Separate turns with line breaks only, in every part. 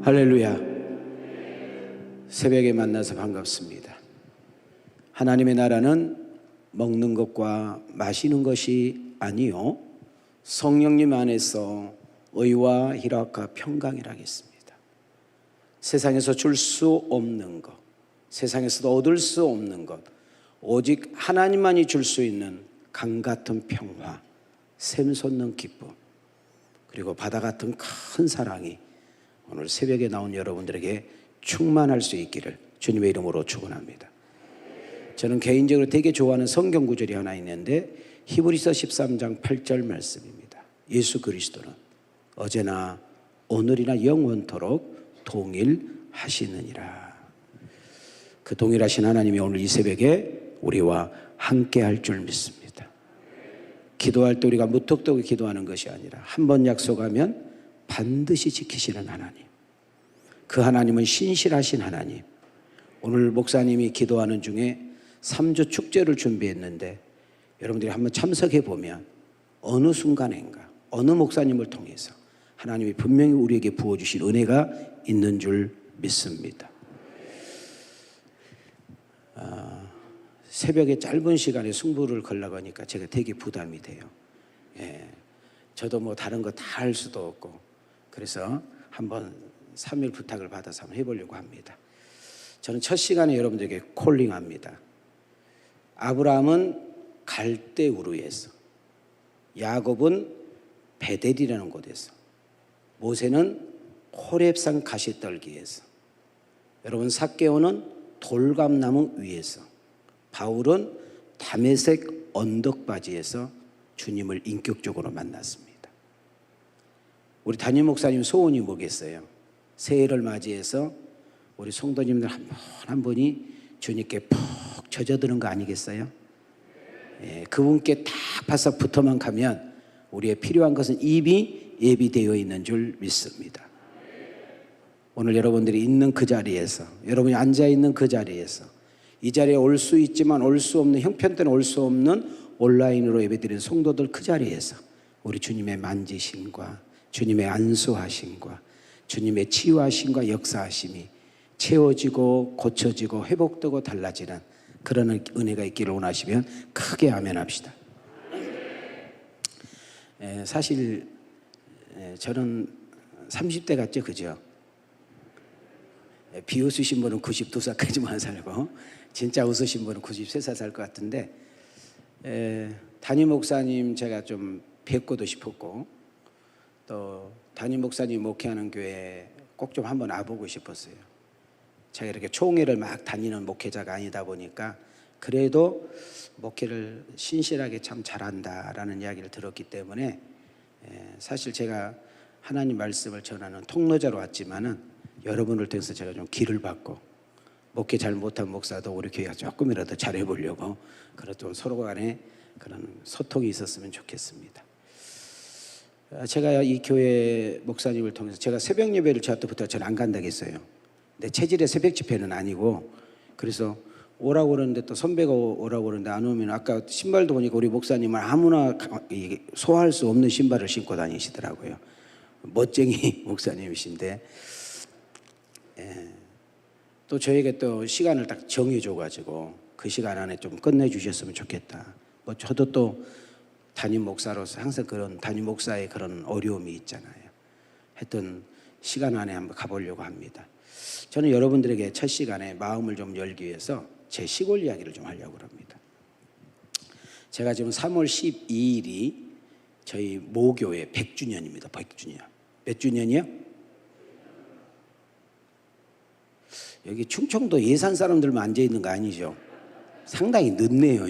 할렐루야. 새벽에 만나서 반갑습니다. 하나님의 나라는 먹는 것과 마시는 것이 아니요 성령님 안에서 의와 희락과 평강이라 하겠습니다. 세상에서 줄 수 없는 것, 세상에서도 얻을 수 없는 것, 오직 하나님만이 줄 수 있는 강 같은 평화, 샘솟는 기쁨, 그리고 바다 같은 큰 사랑이 오늘 새벽에 나온 여러분들에게 충만할 수 있기를 주님의 이름으로 축원합니다. 저는 개인적으로 되게 좋아하는 성경 구절이 하나 있는데 히브리서 13장 8절 말씀입니다. 예수 그리스도는 어제나 오늘이나 영원토록 동일하시느니라. 그 동일하신 하나님이 오늘 이 새벽에 우리와 함께 할 줄 믿습니다. 기도할 때 우리가 무턱대고 기도하는 것이 아니라 한 번 약속하면 반드시 지키시는 하나님, 그 하나님은 신실하신 하나님. 오늘 목사님이 기도하는 중에 3주 축제를 준비했는데 여러분들이 한번 참석해 보면 어느 순간인가 어느 목사님을 통해서 하나님이 분명히 우리에게 부어주실 은혜가 있는 줄 믿습니다. 새벽에 짧은 시간에 승부를 걸려고 하니까 제가 되게 부담이 돼요. 저도 뭐 다른 거 다 할 수도 없고, 그래서 한번 3일 부탁을 받아서 한번 해보려고 합니다. 저는 첫 시간에 여러분들에게 콜링합니다. 아브라함은 갈대 우르에서, 야곱은 베델이라는 곳에서, 모세는 호렙산 가시떨기에서, 여러분 삭개오는 돌감나무 위에서, 바울은 다메섹 언덕바지에서 주님을 인격적으로 만났습니다. 우리 담임 목사님 소원이 뭐겠어요? 새해를 맞이해서 우리 성도님들 한 분이 주님께 푹 젖어드는 거 아니겠어요? 그분께 딱 바싹 붙어만 가면 우리의 필요한 것은 이미 예비되어 있는 줄 믿습니다. 오늘 여러분들이 있는 그 자리에서, 여러분이 앉아있는 그 자리에서, 이 자리에 올 수 있지만 올 수 없는, 형편때는 올 수 없는 온라인으로 예배드리는 성도들 그 자리에서 우리 주님의 만지심과 주님의 안수하심과 주님의 치유하심과 역사하심이 채워지고 고쳐지고 회복되고 달라지는 그런 은혜가 있기를 원하시면 크게 아멘 합시다. 사실 저는 30대 같죠, 그죠? 비웃으신 분은 92살까지만 살고 진짜 웃으신 분은 93살 살 것 같은데, 담임 목사님 제가 좀 뵙고도 싶었고, 또 담임 목사님 목회하는 교회 꼭 좀 한번 와보고 싶었어요. 제가 이렇게 총회를 막 다니는 목회자가 아니다 보니까 그래도 목회를 신실하게 참 잘한다라는 이야기를 들었기 때문에, 사실 제가 하나님 말씀을 전하는 통로자로 왔지만은 여러분을 통해서 제가 좀 기를 받고, 목회 잘 못한 목사도 우리 교회가 조금이라도 잘해보려고 그런 좀 서로 간에 그런 소통이 있었으면 좋겠습니다. 제가 이 교회 목사님을 통해서 제가 새벽 예배를 저 때부터 저는 안 간다고 했어요. 근데 체질의 새벽 집회는 아니고, 그래서 오라고 그러는데 또 선배가 오라고 그러는데 안 오면, 아까 신발도 보니까 우리 목사님은 아무나 소화할 수 없는 신발을 신고 다니시더라고요. 멋쟁이 목사님이신데, 또 저에게 또 시간을 딱 정해줘가지고 그 시간 안에 좀 끝내주셨으면 좋겠다. 뭐 저도 또 담임 목사로서 항상 그런 담임 목사의 그런 어려움이 있잖아요. 하여튼 시간 안에 한번 가보려고 합니다. 저는 여러분들에게 첫 시간에 마음을 좀 열기 위해서 제 시골 이야기를 좀 하려고 합니다. 제가 지금 3월 12일이 저희 모교회 100주년입니다. 100주년. 몇 주년이요? 여기 충청도 예산 사람들만 앉아있는 거 아니죠? 상당히 늦네요.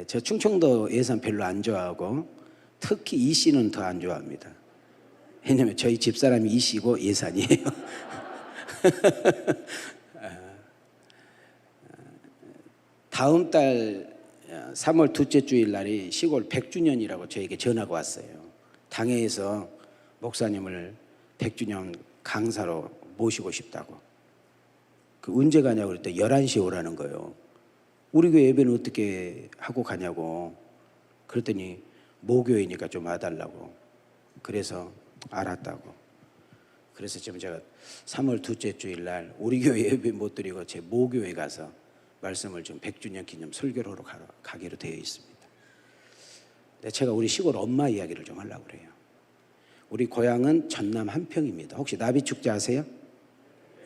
저 충청도 예산 별로 안 좋아하고, 특히 이 씨는 더 안 좋아합니다. 왜냐면 저희 집사람이 이 씨고 예산이에요. 다음 달 3월 둘째 주일 날이 시골 100주년이라고 저에게 전화가 왔어요. 당회에서 목사님을 100주년 강사로 모시고 싶다고. 그 언제 가냐고 그랬더니 11시에 오라는 거예요. 우리 교회 예배는 어떻게 하고 가냐고. 그랬더니 모교회니까 좀 와달라고. 그래서 알았다고. 그래서 지금 제가 3월 둘째 주일 날 우리 교회 예배 못 드리고 제 모교회 가서 말씀을 좀 100주년 기념 설교를 하러 가기로 되어 있습니다. 근데 제가 우리 시골 엄마 이야기를 좀 하려고 그래요. 우리 고향은 전남 한평입니다. 혹시 나비축제 아세요?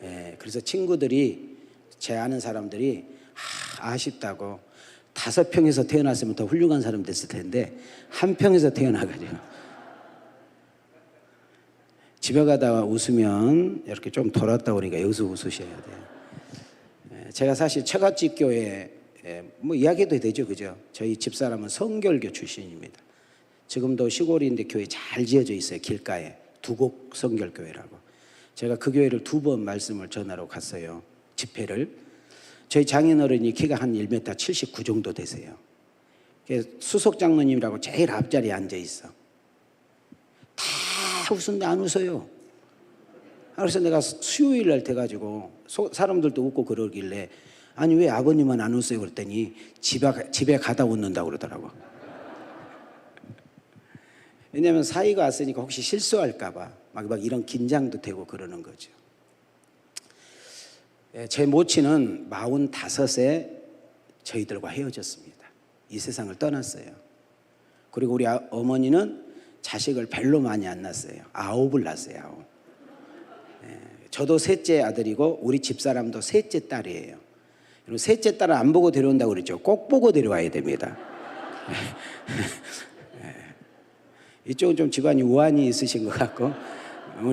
예, 그래서 친구들이, 제 아는 사람들이 아쉽다고 5평에서 태어났으면 더 훌륭한 사람 됐을 텐데 1평에서 태어나가지고 집에 가다가 웃으면 이렇게 좀 돌았다 오니까 여기서 웃으셔야 돼요. 예, 제가 사실 처갓집 교회 뭐 이야기도 되죠, 그죠? 저희 집사람은 성결교 출신입니다. 지금도 시골인데 교회 잘 지어져 있어요. 길가에 두곡 성결교회라고. 제가 그 교회를 2번 말씀을 전하러 갔어요. 집회를. 저희 장인어른이 키가 한 1m 79 정도 되세요. 수석 장로님이라고 제일 앞자리에 앉아 있어. 다 웃는데 안 웃어요. 그래서 내가 수요일 날 돼가지고 사람들도 웃고 그러길래 아니 왜 아버님은 안 웃어요? 그랬더니 집에 가다 웃는다고 그러더라고. 왜냐하면 사이가 왔으니까 혹시 실수할까 봐 막 이런 긴장도 되고 그러는 거죠. 제 모친은 45에 저희들과 헤어졌습니다. 이 세상을 떠났어요. 그리고 우리 어머니는 자식을 별로 많이 안 낳았어요. 9을 낳았어요. 9. 저도 셋째 아들이고 우리 집사람도 셋째 딸이에요. 셋째 딸은 안 보고 데려온다고 그랬죠. 꼭 보고 데려와야 됩니다. 이쪽은 좀 집안이 우환이 있으신 것 같고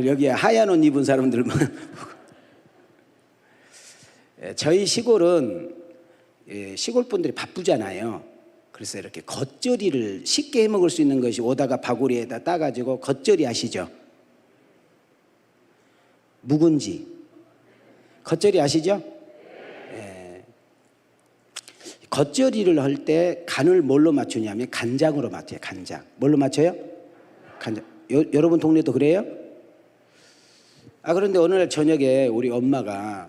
여기에 하얀 옷 입은 사람들만 저희 시골은 시골 분들이 바쁘잖아요. 그래서 이렇게 겉절이를 쉽게 해 먹을 수 있는 것이 오다가 바구리에다 따가지고 겉절이 아시죠? 묵은지 겉절이 아시죠? 겉절이를 할 때 간을 뭘로 맞추냐면 간장으로 맞춰요. 간장. 뭘로 맞춰요? 간장. 여러분 동네도 그래요? 그런데 어느 날 저녁에 우리 엄마가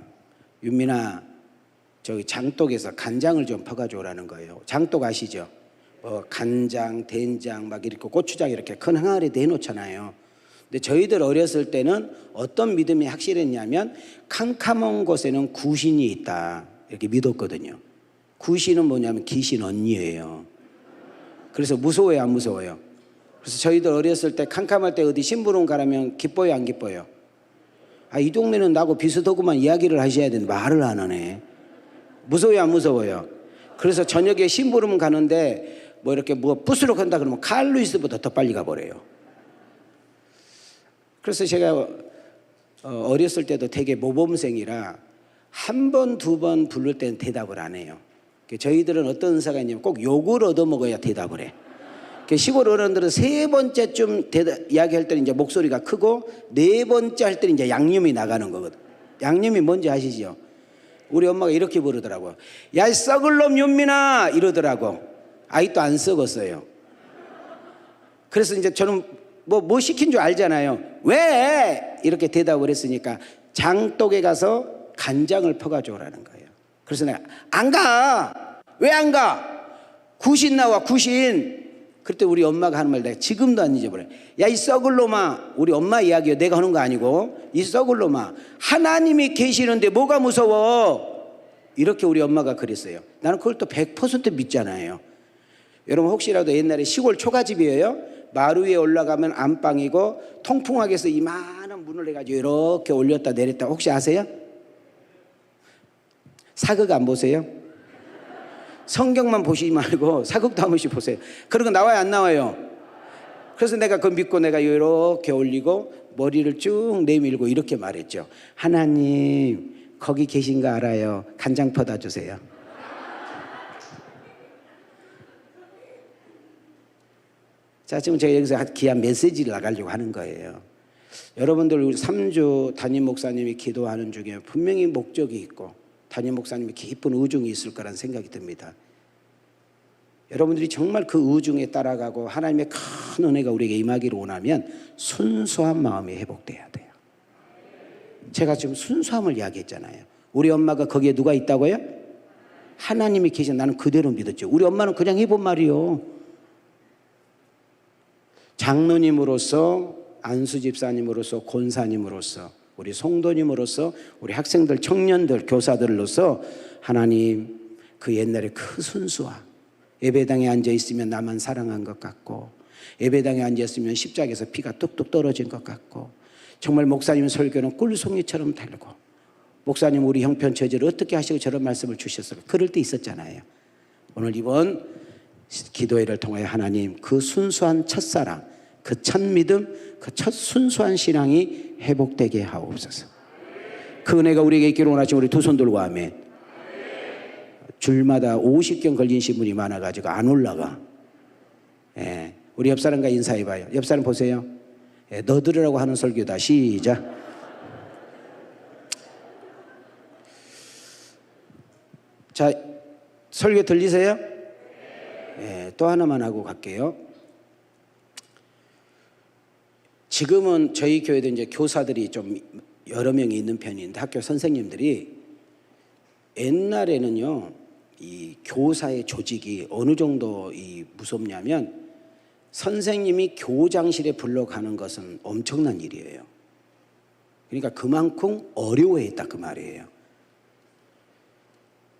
윤민아 저기 장독에서 간장을 좀 퍼가지고 오라는 거예요. 장독 아시죠? 간장, 된장 막 이렇게 고추장 이렇게 큰 항아리에 내놓잖아요. 근데 저희들 어렸을 때는 어떤 믿음이 확실했냐면 캄캄한 곳에는 구신이 있다 이렇게 믿었거든요. 구신은 뭐냐면 귀신 언니예요. 그래서 무서워요, 안 무서워요? 그래서 저희들 어렸을 때 캄캄할 때 어디 심부름 가라면 기뻐요, 안 기뻐요? 이 동네는 나하고 비슷하구만 이야기를 하셔야 되는데 말을 안 하네. 무서워요, 안 무서워요? 그래서 저녁에 심부름 가는데 뭐 이렇게 뭐 부스럭 한다 그러면 칼루이스보다 더 빨리 가버려요. 그래서 제가 어렸을 때도 되게 모범생이라 1번, 2번 부를 때는 대답을 안 해요. 저희들은 어떤 은사가 있냐면 꼭 욕을 얻어먹어야 대답을 해. 시골 어른들은 3번째쯤 이야기할 때는 이제 목소리가 크고 4번째 할 때는 이제 양념이 나가는 거거든. 양념이 뭔지 아시죠? 우리 엄마가 이렇게 부르더라고요. 야, 이 썩을 놈 윤민아! 이러더라고. 아직도 안 썩었어요. 그래서 이제 저는 뭐 시킨 줄 알잖아요. 왜? 이렇게 대답을 했으니까 장독에 가서 간장을 퍼가지고 오라는 거예요. 그래서 내가 안 가! 왜 안 가? 구신 나와, 구신! 그때 우리 엄마가 하는 말 내가 지금도 안 잊어버려요. 야, 이 썩을 놈아. 우리 엄마 이야기예요. 내가 하는 거 아니고. 이 썩을 놈아. 하나님이 계시는데 뭐가 무서워? 이렇게 우리 엄마가 그랬어요. 나는 그걸 또 100% 믿잖아요. 여러분 혹시라도 옛날에 시골 초가집이에요. 마루 위에 올라가면 안방이고 통풍하게 해서 이만한 문을 해가지고 이렇게 올렸다 내렸다 혹시 아세요? 사극 안 보세요? 성경만 보시지 말고 사극도 한 번씩 보세요. 그런 거 나와요, 안 나와요? 그래서 내가 그거 믿고 내가 이렇게 올리고 머리를 쭉 내밀고 이렇게 말했죠. 하나님 거기 계신 거 알아요. 간장 퍼다 주세요. 자, 지금 제가 여기서 귀한 메시지를 나가려고 하는 거예요. 여러분들 우리 3주 담임 목사님이 기도하는 중에 분명히 목적이 있고 담임 목사님이 깊은 의중이 있을 거라는 생각이 듭니다. 여러분들이 정말 그 의중에 따라가고 하나님의 큰 은혜가 우리에게 임하기를 원하면 순수한 마음이 회복돼야 돼요. 제가 지금 순수함을 이야기했잖아요. 우리 엄마가 거기에 누가 있다고요? 하나님이 계신. 나는 그대로 믿었죠. 우리 엄마는 그냥 해본 말이요. 장로님으로서 안수 집사님으로서, 권사님으로서, 우리 성도님으로서, 우리 학생들, 청년들, 교사들로서 하나님 그 옛날에 그 순수함, 예배당에 앉아 있으면 나만 사랑한 것 같고, 예배당에 앉아 있으면 십자가에서 피가 뚝뚝 떨어진 것 같고, 정말 목사님 설교는 꿀송이처럼 달고, 목사님 우리 형편 처지를 어떻게 하시고 저런 말씀을 주셨을까, 그럴 때 있었잖아요. 오늘 이번 기도회를 통하여 하나님 그 순수한 첫사랑, 그 첫 믿음, 그 첫 순수한 신앙이 회복되게 하옵소서. 그 은혜가 우리에게 있기를 원하시면 우리 두 손 들고 아멘. 줄마다 50경 걸린 신분이 많아가지고 안 올라가. 예, 우리 옆 사람과 인사해봐요. 옆 사람 보세요. 예, 너 들으라고 하는 설교다. 시작. 자, 설교 들리세요? 예, 또 하나만 하고 갈게요. 지금은 저희 교회도 이제 교사들이 좀 여러 명이 있는 편인데, 학교 선생님들이 옛날에는요, 이 교사의 조직이 어느 정도 무섭냐면, 선생님이 교장실에 불러가는 것은 엄청난 일이에요. 그러니까 그만큼 어려워했다 그 말이에요.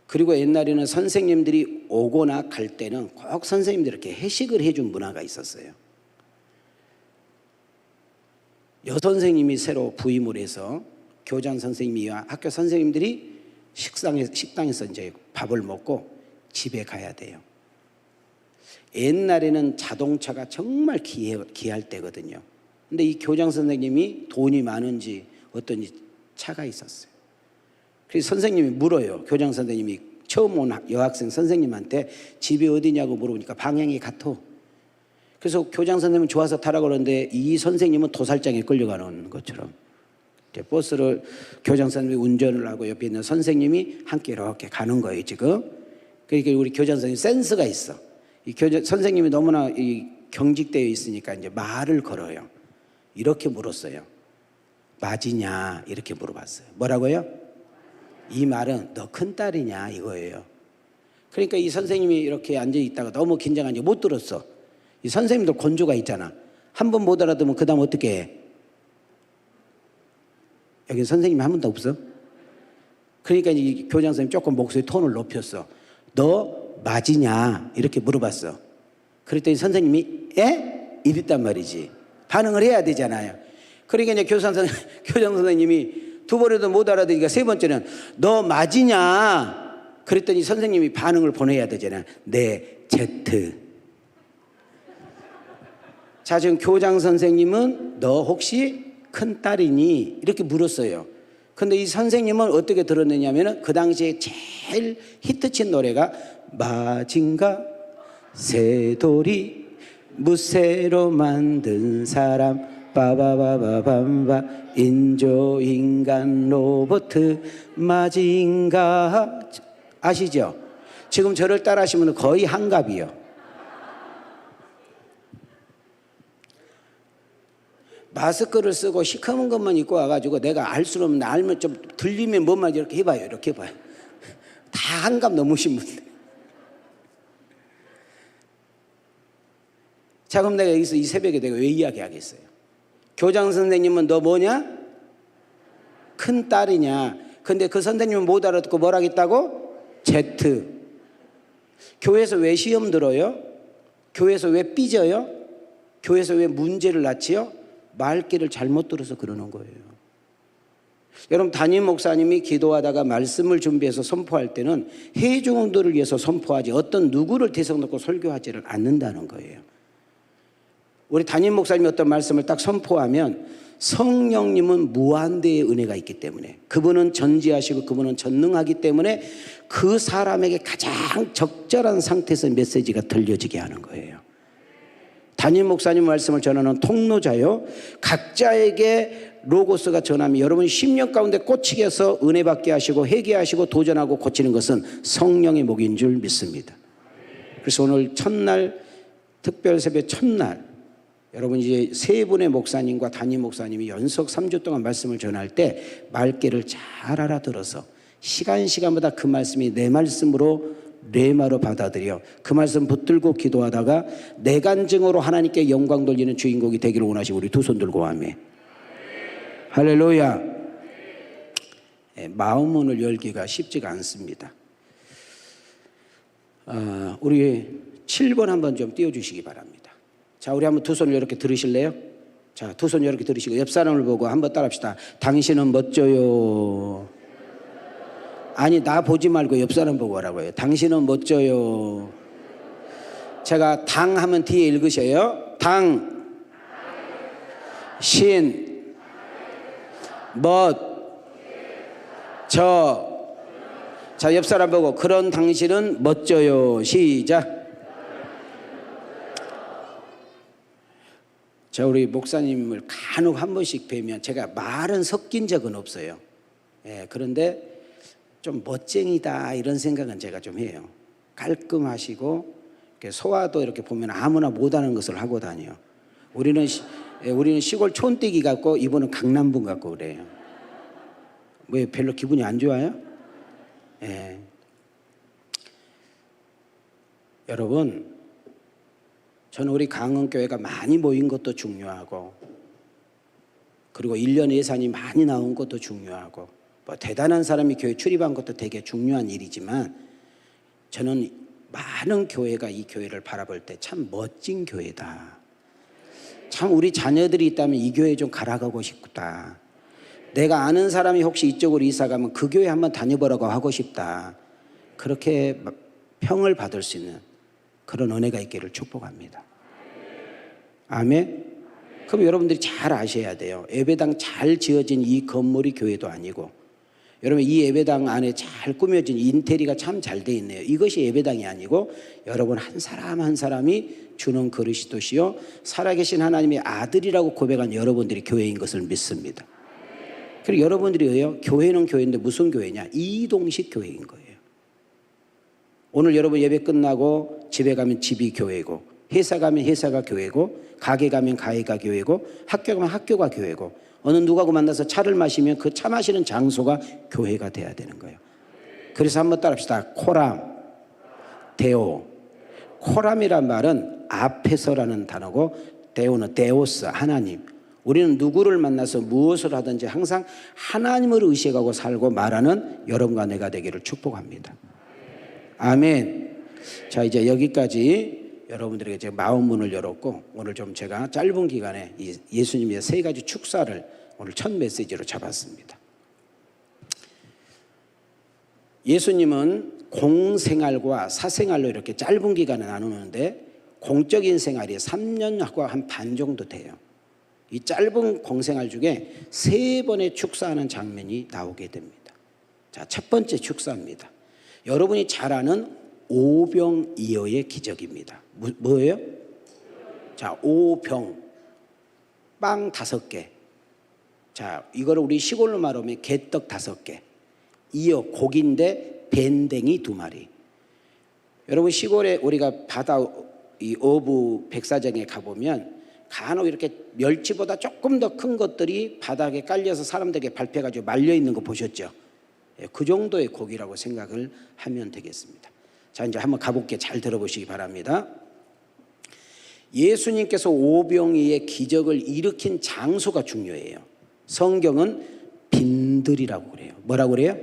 그리고 옛날에는 선생님들이 오거나 갈 때는 꼭 선생님들이 이렇게 회식을 해준 문화가 있었어요. 여선생님이 새로 부임을 해서 교장 선생님이와 학교 선생님들이 식당에서 이제 밥을 먹고 집에 가야 돼요. 옛날에는 자동차가 정말 귀할 때거든요. 근데 이 교장 선생님이 돈이 많은지 어떤 차가 있었어요. 그래서 선생님이 물어요. 교장 선생님이 처음 온 여학생 선생님한테 집이 어디냐고 물어보니까 방향이 같아. 그래서 교장 선생님은 좋아서 타라고 그러는데 이 선생님은 도살장에 끌려가는 것처럼 버스를 교장 선생님이 운전을 하고 옆에 있는 선생님이 함께 이렇게 가는 거예요 지금. 그러니까 우리 교장 선생님 센스가 있어. 이 선생님이 너무나 경직되어 있으니까 이제 말을 걸어요. 이렇게 물었어요. 맞이냐 이렇게 물어봤어요. 뭐라고요? 이 말은 너 큰딸이냐 이거예요. 그러니까 이 선생님이 이렇게 앉아 있다가 너무 긴장하니까 못 들었어. 이 선생님들 권조가 있잖아. 한 번 못 알아들으면 그 다음 어떻게 해? 여기 선생님이 한 번도 없어? 그러니까 이 교장 선생님 조금 목소리 톤을 높였어. 너 맞이냐 이렇게 물어봤어. 그랬더니 선생님이 에? 이랬단 말이지. 반응을 해야 되잖아요. 그러니까 이제 교장 선생님이 두 번에도 못 알아들으니까 세 번째는 너 맞이냐? 그랬더니 선생님이 반응을 보내야 되잖아요. 네, Z. 자, 지금 교장 선생님은 너 혹시 큰딸이니? 이렇게 물었어요. 근데 이 선생님은 어떻게 들었느냐면 그 당시에 제일 히트친 노래가 마징가 새돌이 무쇠로 만든 사람 빠바바바밤바 인조인간 로보트 마징가 아시죠? 지금 저를 따라 하시면 거의 한갑이요. 마스크를 쓰고 시커먼 것만 입고 와가지고 내가 알 수는 없는데 알면 좀 들리면 뭔 이렇게 해봐요. 이렇게 해봐요. 다 한갑 넘으신 분들. 자, 그럼 내가 여기서 이 새벽에 내가 왜 이야기하겠어요? 교장 선생님은 너 뭐냐? 큰 딸이냐? 근데 그 선생님은 못 알아듣고 뭐라 했다고? Z. 교회에서 왜 시험 들어요? 교회에서 왜 삐져요? 교회에서 왜 문제를 낳지요? 말귀를 잘못 들어서 그러는 거예요. 여러분, 담임 목사님이 기도하다가 말씀을 준비해서 선포할 때는 회중들을 위해서 선포하지 어떤 누구를 대상 놓고 설교하지를 않는다는 거예요. 우리 담임 목사님이 어떤 말씀을 딱 선포하면 성령님은 무한대의 은혜가 있기 때문에, 그분은 전지하시고 그분은 전능하기 때문에 그 사람에게 가장 적절한 상태에서 메시지가 들려지게 하는 거예요. 담임 목사님 말씀을 전하는 통로자요, 각자에게 로고스가 전하면 여러분 10년 가운데 꽂히게 해서 은혜 받게 하시고 회개하시고 도전하고 고치는 것은 성령의 목인 줄 믿습니다. 그래서 오늘 첫날, 특별 새벽 첫날, 여러분 이제 세 분의 목사님과 담임 목사님이 연속 3주 동안 말씀을 전할 때 말귀를 잘 알아들어서 시간마다 그 말씀이 내 말씀으로 레마로 받아들여 그 말씀 붙들고 기도하다가 내간증으로 하나님께 영광 돌리는 주인공이 되기를 원하시고 우리 두 손 들고 아멘. 할렐루야. 마음 문을 열기가 쉽지가 않습니다. 우리 7번 한번 좀 띄워주시기 바랍니다. 자, 우리 한번 두 손을 이렇게 들으실래요? 자, 두 손 이렇게 들으시고 옆 사람을 보고 한번 따라합시다. 당신은 멋져요. 아니, 나 보지 말고 옆 사람 보고 하라고요. 당신은 멋져요. 제가 당 하면 뒤에 읽으셔요. 당, 신, 멋, 저. 자, 옆 사람 보고 그런 당신은 멋져요. 시작. 자, 우리 목사님을 간혹 한 번씩 뵈면 제가 말은 섞인 적은 없어요. 그런데 좀 멋쟁이다 이런 생각은 제가 좀 해요. 깔끔하시고 이렇게 소화도 이렇게 보면 아무나 못하는 것을 하고 다녀요. 우리는 시골 촌뜨기 같고 이분은 강남분 같고 그래요. 왜 별로 기분이 안 좋아요? 여러분, 저는 우리 강원교회가 많이 모인 것도 중요하고, 그리고 1년 예산이 많이 나온 것도 중요하고, 뭐 대단한 사람이 교회 출입한 것도 되게 중요한 일이지만, 저는 많은 교회가 이 교회를 바라볼 때 참 멋진 교회다. 참 우리 자녀들이 있다면 이 교회에 좀 갈아가고 싶다. 내가 아는 사람이 혹시 이쪽으로 이사 가면 그 교회 한번 다녀보라고 하고 싶다. 그렇게 평을 받을 수 있는 그런 은혜가 있기를 축복합니다. 아멘. 그럼 여러분들이 잘 아셔야 돼요. 예배당 잘 지어진 이 건물이 교회도 아니고, 여러분 이 예배당 안에 잘 꾸며진 인테리어가 참 잘 돼 있네요. 이것이 예배당이 아니고 여러분 한 사람 한 사람이 주는 그리스도시요 살아계신 하나님의 아들이라고 고백한 여러분들이 교회인 것을 믿습니다. 그리고 여러분들이 왜요? 교회는 교회인데 무슨 교회냐? 이동식 교회인 거예요. 오늘 여러분 예배 끝나고 집에 가면 집이 교회고, 회사 가면 회사가 교회고, 가게 가면 가게가 교회고, 학교 가면 학교가 교회고, 어느 누구하고 만나서 차를 마시면 그 차 마시는 장소가 교회가 돼야 되는 거예요. 그래서 한번 따라합시다. 코람, 데오. 코람이란 말은 앞에서라는 단어고, 데오는 데오스, 하나님. 우리는 누구를 만나서 무엇을 하든지 항상 하나님을 의식하고 살고 말하는 여러분과 내가 되기를 축복합니다. 아멘. 자, 이제 여기까지 여러분들에게 제가 마음 문을 열었고, 오늘 좀 제가 짧은 기간에 이 예수님의 세 가지 축사를 오늘 첫 메시지로 잡았습니다. 예수님은 공생활과 사생활로 이렇게 짧은 기간에 나누는데, 공적인 생활이 3년과 한 반 정도 돼요. 이 짧은 공생활 중에 3번의 축사하는 장면이 나오게 됩니다. 자, 첫 번째 축사입니다. 여러분이 잘 아는 오병이어의 기적입니다. 뭐예요? 자, 오병, 빵 5개. 자, 이거를 우리 시골로 말하면 개떡 5개. 이어, 고기인데 밴댕이 2마리. 여러분 시골에 우리가 바다 이 어부 백사장에 가보면 간혹 이렇게 멸치보다 조금 더 큰 것들이 바닥에 깔려서 사람들에게 밟혀가지고 말려있는 거 보셨죠? 그 정도의 고기라고 생각을 하면 되겠습니다. 자, 이제 한번 가볼게. 잘 들어보시기 바랍니다. 예수님께서 오병이의 기적을 일으킨 장소가 중요해요. 성경은 빈들이라고 그래요. 뭐라고 그래요?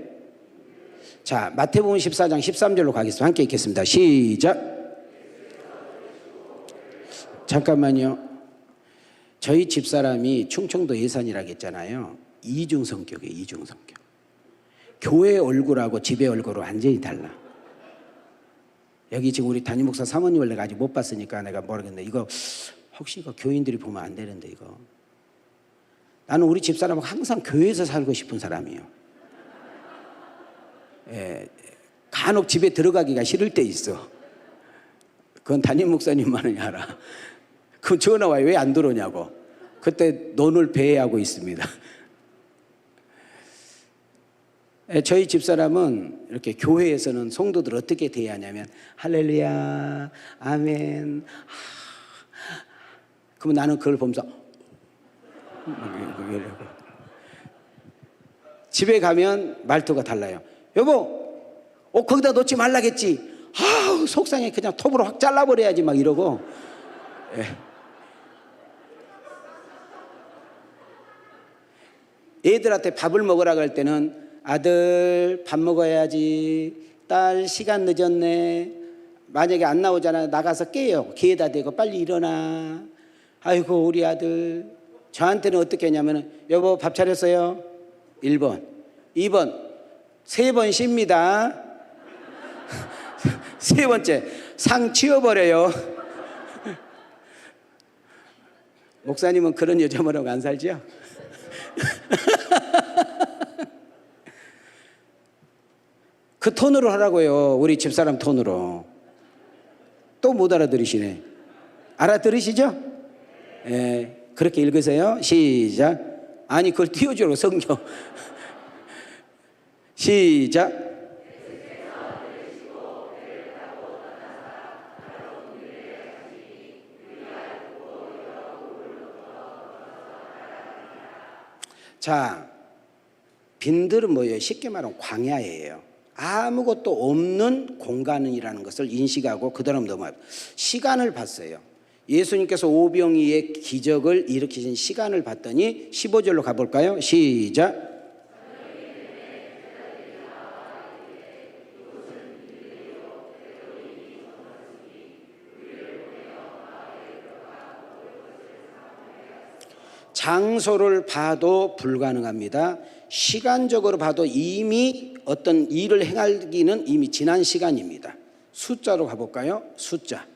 자, 마태복음 14장 13절로 가겠습니다. 함께 읽겠습니다. 시작. 잠깐만요. 저희 집사람이 충청도 예산이라고 했잖아요. 이중성격이에요. 이중성격. 교회 얼굴하고 집의 얼굴은 완전히 달라. 여기 지금 우리 담임 목사 사모님을 내가 아직 못 봤으니까 내가 모르겠는데, 이거 혹시 이거 교인들이 보면 안 되는데, 이거 나는 우리 집사람하고 항상 교회에서 살고 싶은 사람이에요. 간혹 집에 들어가기가 싫을 때 있어. 그건 담임 목사님만이 알아. 그럼 전화 와요. 왜 안 들어오냐고. 그때 논을 배회하고 있습니다. 저희 집사람은 이렇게 교회에서는 성도들 어떻게 대하냐면 할렐루야, 아멘. 그러면 나는 그걸 보면서 집에 가면 말투가 달라요. 여보, 거기다 놓지 말라겠지. 아우 속상해 그냥 톱으로 확 잘라버려야지 막 이러고. 애들한테 밥을 먹으라고 할 때는 아들 밥 먹어야지, 딸 시간 늦었네, 만약에 안 나오잖아 나가서 깨요. 귀에다 대고 빨리 일어나. 아이고 우리 아들. 저한테는 어떻게 했냐면 여보 밥 차렸어요? 1번 2번 3번 쉽니다. 세 번째 상 치워버려요. 목사님은 그런 여자분하고 안 살지요? 그 톤으로 하라고요. 우리 집사람 톤으로. 또 못 알아들으시네. 알아들으시죠? 예, 그렇게 읽으세요. 시작. 아니 그걸 띄워주라고 성경. 시작. 자, 빈들은 뭐예요? 쉽게 말하면 광야예요. 아무것도 없는 공간이라는 것을 인식하고 그 다음 넘어가요. 시간을 봤어요. 예수님께서 오병이의 기적을 일으키신 시간을 봤더니 15절로 가볼까요? 시작. 장소를 봐도 불가능합니다. 시간적으로 봐도 이미 어떤 일을 행하기는 이미 지난 시간입니다. 숫자로 가볼까요? 숫자.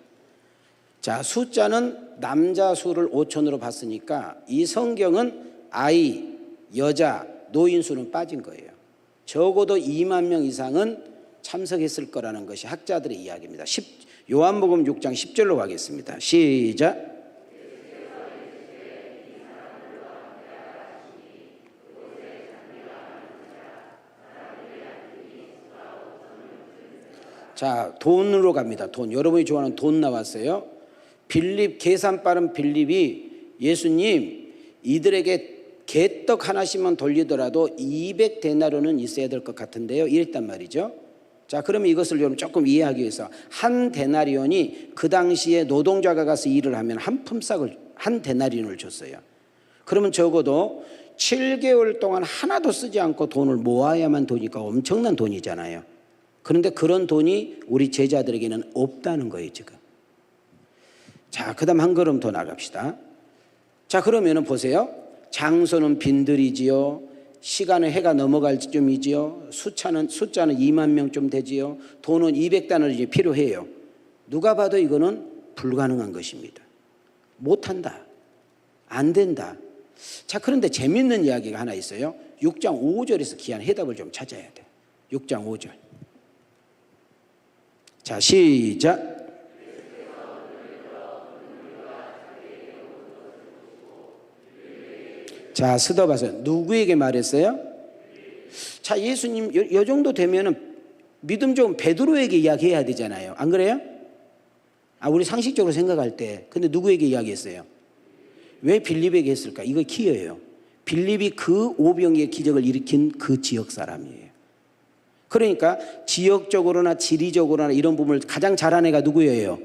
자, 숫자는 남자 수를 5천으로 봤으니까 이 성경은 아이, 여자, 노인 수는 빠진 거예요. 적어도 2만 명 이상은 참석했을 거라는 것이 학자들의 이야기입니다. 요한복음 6장 10절로 가겠습니다. 시작. 자, 돈으로 갑니다. 돈. 여러분이 좋아하는 돈 나왔어요. 빌립, 계산 빠른 빌립이 예수님 이들에게 개떡 하나씩만 돌리더라도 200데나리온은 있어야 될 것 같은데요. 이랬단 말이죠. 자, 그러면 이것을 여러분 조금 이해하기 위해서 한 데나리온이 그 당시에 노동자가 가서 일을 하면 한 품삯을 한 데나리온을 줬어요. 그러면 적어도 7개월 동안 하나도 쓰지 않고 돈을 모아야만 되니까 엄청난 돈이잖아요. 그런데 그런 돈이 우리 제자들에게는 없다는 거예요, 지금. 자, 그 다음 한 걸음 더 나갑시다. 자, 그러면은 보세요. 장소는 빈들이지요. 시간은 해가 넘어갈 쯤이지요. 숫자는 2만 명쯤 되지요. 돈은 200달러이 필요해요. 누가 봐도 이거는 불가능한 것입니다. 못한다. 안 된다. 자, 그런데 재밌는 이야기가 하나 있어요. 6장 5절에서 귀한 해답을 좀 찾아야 돼. 6장 5절. 자, 시작. 자, 스톱하세요. 누구에게 말했어요? 자, 예수님 요 정도 되면은 믿음 좋은 베드로에게 이야기해야 되잖아요. 안 그래요? 우리 상식적으로 생각할 때. 근데 누구에게 이야기했어요? 왜 빌립에게 했을까? 이거 키예요. 빌립이 그 오병이의 기적을 일으킨 그 지역 사람이에요. 그러니까 지역적으로나 지리적으로나 이런 부분을 가장 잘한 애가 누구예요?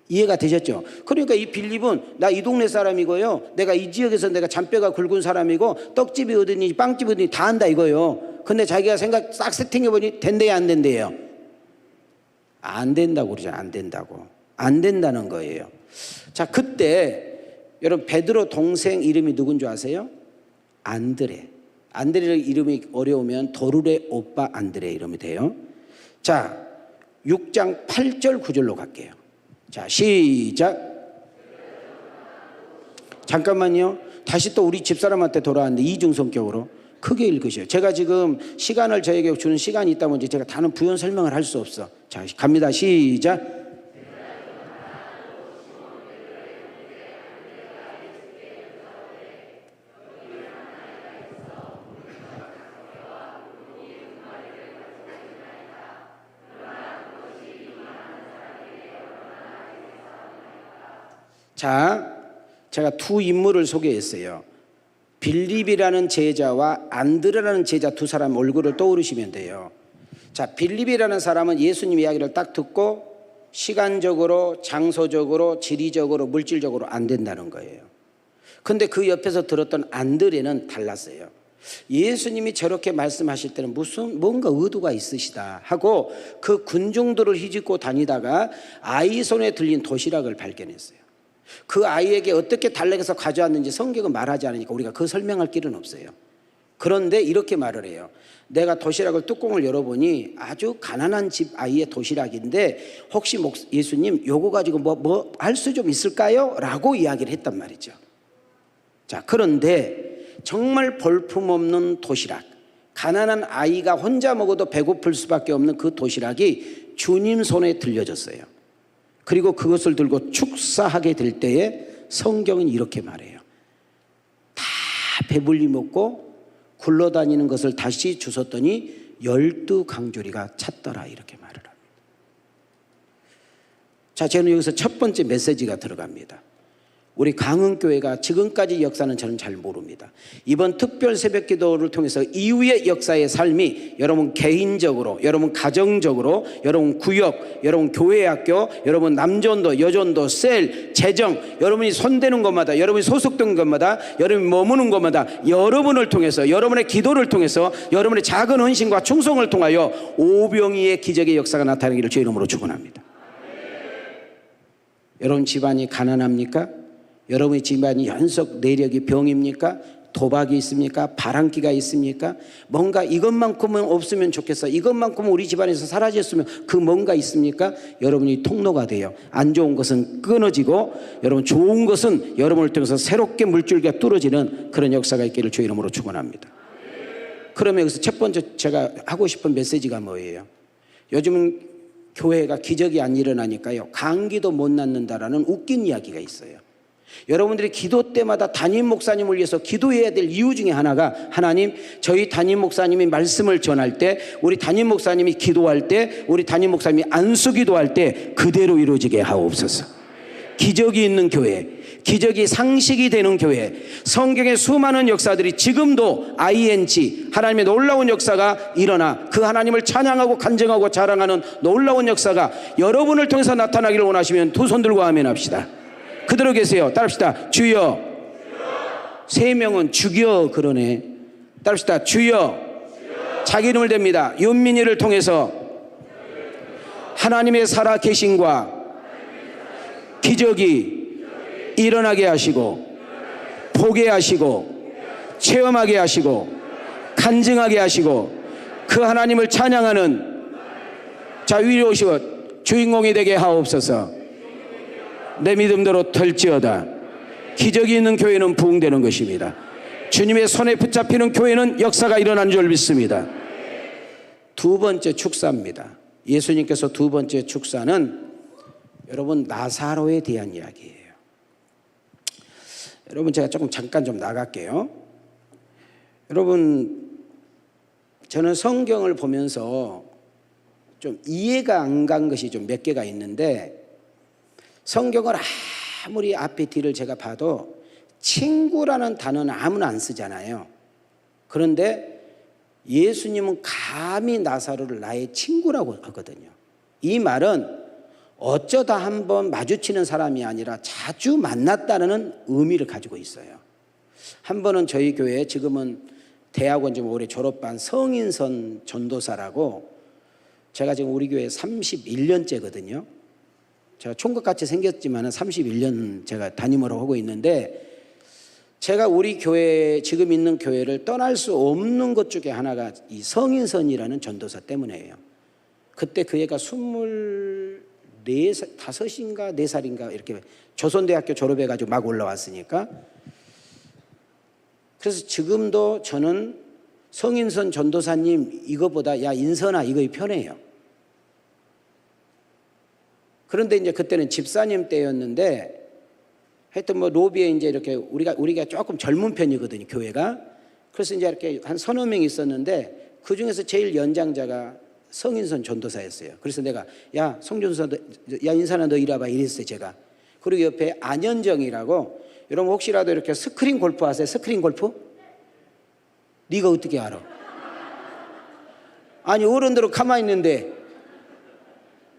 이해가 되셨죠? 그러니까 이 빌립은 나 이 동네 사람이고요. 내가 이 지역에서 내가 잔뼈가 굵은 사람이고 떡집이 어디니 빵집이 어디니 다 안다 이거요. 근데 자기가 생각 싹 세팅해보니 된대요, 안 된대요? 안 된다고 그러잖아요. 안 된다고. 안 된다는 거예요. 자, 그때 여러분 베드로 동생 이름이 누군 줄 아세요? 안드레. 안드레 이름이 어려우면 도르레 오빠 안드레 이름이 돼요. 자, 6장 8절 9절로 갈게요. 자, 시작. 잠깐만요. 다시 또 우리 집사람한테 돌아왔는데 이중성격으로 크게 읽으셔요. 제가 지금 시간을 저에게 주는 시간이 있다 보니 제가 다른 부연 설명을 할 수 없어. 자, 갑니다. 시작. 자, 제가 두 인물을 소개했어요. 빌립이라는 제자와 안드레라는 제자 두 사람 얼굴을 떠오르시면 돼요. 자, 빌립이라는 사람은 예수님 이야기를 딱 듣고 시간적으로, 장소적으로, 지리적으로, 물질적으로 안 된다는 거예요. 근데 그 옆에서 들었던 안드레는 달랐어요. 예수님이 저렇게 말씀하실 때는 뭔가 의도가 있으시다 하고 그 군중들을 휘짓고 다니다가 아이 손에 들린 도시락을 발견했어요. 그 아이에게 어떻게 달래서 가져왔는지 성경은 말하지 않으니까 우리가 그 설명할 길은 없어요. 그런데 이렇게 말을 해요. 내가 도시락을 뚜껑을 열어보니 아주 가난한 집 아이의 도시락인데 혹시 예수님 요거 가지고 뭐 할 수 좀 있을까요? 라고 이야기를 했단 말이죠. 자, 그런데 정말 볼품없는 도시락, 가난한 아이가 혼자 먹어도 배고플 수밖에 없는 그 도시락이 주님 손에 들려졌어요. 그리고 그것을 들고 축사하게 될 때에 성경은 이렇게 말해요. 다 배불리 먹고 굴러다니는 것을 다시 주웠더니 12강조리가 찼더라, 이렇게 말을 합니다. 자, 저는 여기서 첫 번째 메시지가 들어갑니다. 우리 강흥교회가 지금까지 역사는 저는 잘 모릅니다. 이번 특별 새벽기도를 통해서 이후의 역사의 삶이 여러분 개인적으로, 여러분 가정적으로, 여러분 구역, 여러분 교회학교, 여러분 남전도, 여전도, 셀, 재정, 여러분이 손대는 것마다, 여러분이 소속된 것마다, 여러분이 머무는 것마다 여러분을 통해서, 여러분의 기도를 통해서, 여러분의 작은 헌신과 충성을 통하여 오병이의 기적의 역사가 나타나기를 주의 이름으로 축원합니다. 여러분 집안이 가난합니까? 여러분의 집안이 연속 내력이 병입니까? 도박이 있습니까? 바람기가 있습니까? 뭔가 이것만큼은 없으면 좋겠어, 이것만큼은 우리 집안에서 사라졌으면, 그 뭔가 있습니까? 여러분이 통로가 돼요. 안 좋은 것은 끊어지고 여러분 좋은 것은 여러분을 통해서 새롭게 물줄기가 뚫어지는 그런 역사가 있기를 주의 이름으로 축원합니다. 그러면 여기서 첫 번째 제가 하고 싶은 메시지가 뭐예요? 요즘은 교회가 기적이 안 일어나니까요, 감기도 못 낫는다라는 웃긴 이야기가 있어요. 여러분들이 기도 때마다 담임 목사님을 위해서 기도해야 될 이유 중에 하나가, 하나님, 저희 담임 목사님이 말씀을 전할 때, 우리 담임 목사님이 기도할 때, 우리 담임 목사님이 안수 기도할 때 그대로 이루어지게 하옵소서. 기적이 있는 교회, 기적이 상식이 되는 교회, 성경의 수많은 역사들이 지금도 ING, 하나님의 놀라운 역사가 일어나 그 하나님을 찬양하고 간증하고 자랑하는 놀라운 역사가 여러분을 통해서 나타나기를 원하시면 두 손 들고 아멘 합시다. 그대로 계세요. 따라합시다. 주여. 세 명은 죽여 그러네. 따라합시다. 주여. 자기 이름을 댑니다. 윤민이를 통해서 하나님의 살아 계심과 기적이 일어나게 하시고, 보게 하시고, 체험하게 하시고, 간증하게 하시고, 그 하나님을 찬양하는 자 위로 오시고 주인공이 되게 하옵소서. 내 믿음대로 될지어다. 기적이 있는 교회는 부흥되는 것입니다. 주님의 손에 붙잡히는 교회는 역사가 일어난 줄 믿습니다. 두 번째 축사입니다. 예수님께서 두 번째 축사는 여러분 나사로에 대한 이야기예요. 여러분 제가 잠깐 좀 나갈게요. 여러분 저는 성경을 보면서 좀 이해가 안 간 것이 좀 몇 개가 있는데, 성경을 아무리 앞에 뒤를 제가 봐도 친구라는 단어는 아무나 안 쓰잖아요. 그런데 예수님은 감히 나사로를 나의 친구라고 하거든요. 이 말은 어쩌다 한번 마주치는 사람이 아니라 자주 만났다는 의미를 가지고 있어요. 한 번은 저희 교회에, 지금은 대학원 좀 올해 졸업한 성인선 전도사라고, 제가 지금 우리 교회 31년째거든요. 제가 총각같이 생겼지만 31년 제가 담임을 하고 있는데, 제가 우리 교회, 지금 있는 교회를 떠날 수 없는 것 중에 하나가 이 성인선이라는 전도사 때문이에요. 그때 그 애가 25인가 4살인가 이렇게 조선대학교 졸업해가지고 막 올라왔으니까, 그래서 지금도 저는 성인선 전도사님 이거보다 야 인선아 이거 편해요. 그런데 이제 그때는 집사님 때였는데, 하여튼 뭐 로비에 이제 이렇게 우리가 조금 젊은 편이거든요, 교회가. 그래서 이제 이렇게 한 서너 명 있었는데 그 중에서 제일 연장자가 성인선 전도사였어요. 그래서 내가 야 성전도사, 야 인선아 너 이리 와봐 이랬어요 제가. 그리고 옆에 안현정이라고, 여러분 혹시라도 이렇게 스크린 골프 아세요? 스크린 골프? 네가 어떻게 알아? 아니 어른들은 가만히 있는데